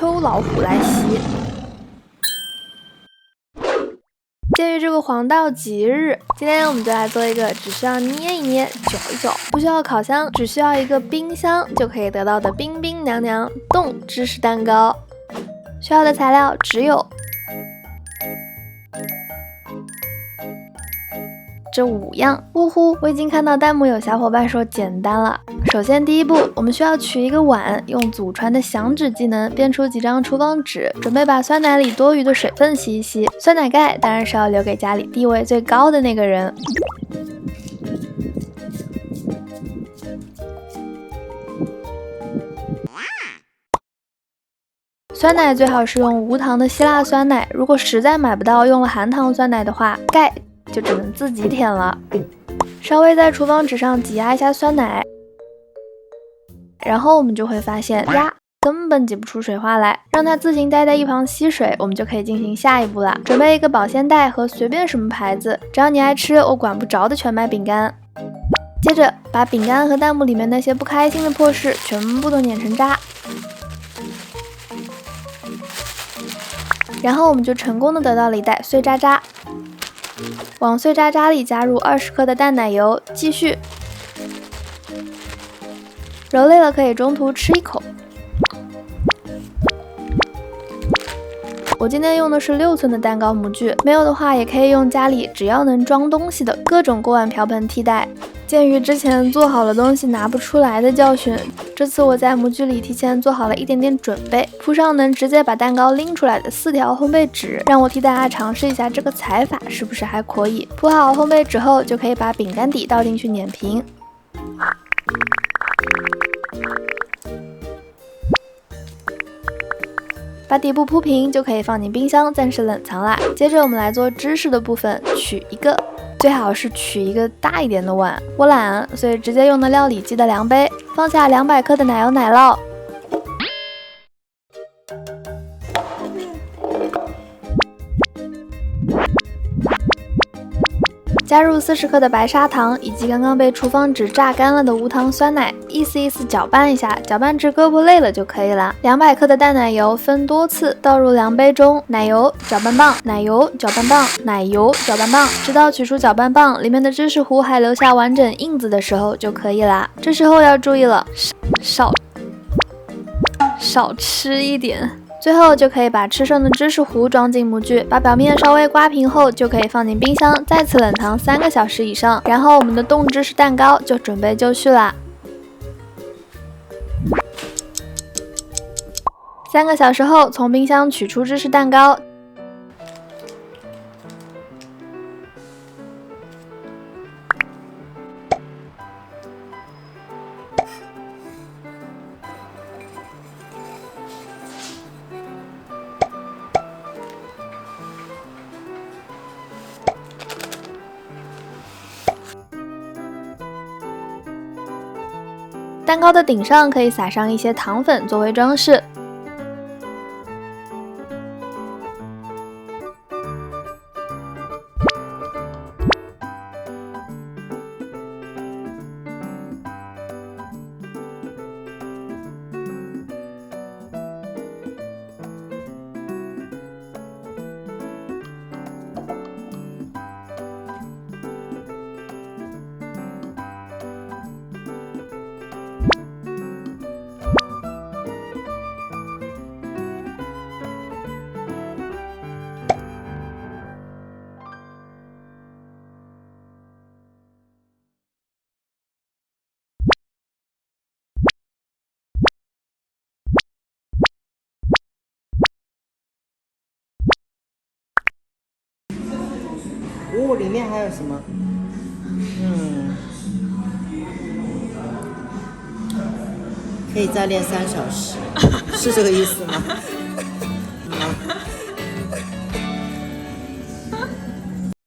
抽老虎来袭。鉴于这个黄道吉日，今天我们就来做一个只需要捏一捏、搅一搅，不需要烤箱，只需要一个冰箱就可以得到的冰冰凉凉冻芝士蛋糕。需要的材料只有这5样。呜呼，我已经看到弹幕有小伙伴说简单了。首先第一步，我们需要取一个碗，用祖传的响指技能编出几张厨房纸，准备把酸奶里多余的水分吸一吸。酸奶盖当然是要留给家里地位最高的那个人。酸奶最好是用无糖的希腊酸奶，如果实在买不到用了含糖酸奶的话，盖就只能自己舔了。稍微在厨房纸上挤压一下酸奶，然后我们就会发现呀，根本挤不出水花来，让它自行待在一旁吸水，我们就可以进行下一步了。准备一个保鲜袋和随便什么牌子，只要你爱吃我管不着的全麦饼干。接着把饼干和弹幕里面那些不开心的破事全部都碾成渣，然后我们就成功的得到了一袋碎渣渣。往碎渣渣里加入20克的淡奶油，继续揉累了可以中途吃一口。我今天用的是6寸的蛋糕模具，没有的话也可以用家里只要能装东西的各种锅碗瓢盆替代。鉴于之前做好了东西拿不出来的教训，这次我在模具里提前做好了一点点准备，铺上能直接把蛋糕拎出来的4条烘焙纸，让我替大家尝试一下这个踩法是不是还可以。铺好烘焙纸后，就可以把饼干底倒进去碾平。把底部铺平就可以放进冰箱暂时冷藏啦。接着我们来做芝士的部分，最好是取一个大一点的碗，我懒，所以直接用的料理机的量杯，放下200克的奶油奶酪，加入40克的白砂糖，以及刚刚被厨房纸榨干了的无糖酸奶，意思意思搅拌一下，搅拌至胳膊累了就可以了。200克的淡奶油分多次倒入量杯中，奶油、搅拌棒、奶油、搅拌棒、奶油、搅拌棒，直到取出搅拌棒里面的芝士糊还留下完整印子的时候就可以啦。这时候要注意了，少吃一点。最后就可以把吃剩的芝士糊装进模具，把表面稍微刮平后就可以放进冰箱，再次冷藏3个小时以上，然后我们的冻芝士蛋糕就准备就绪啦。3个小时后从冰箱取出芝士蛋糕，蛋糕的顶上可以撒上一些糖粉作为装饰。哦，里面还有什么？可以再练3小时，是这个意思吗？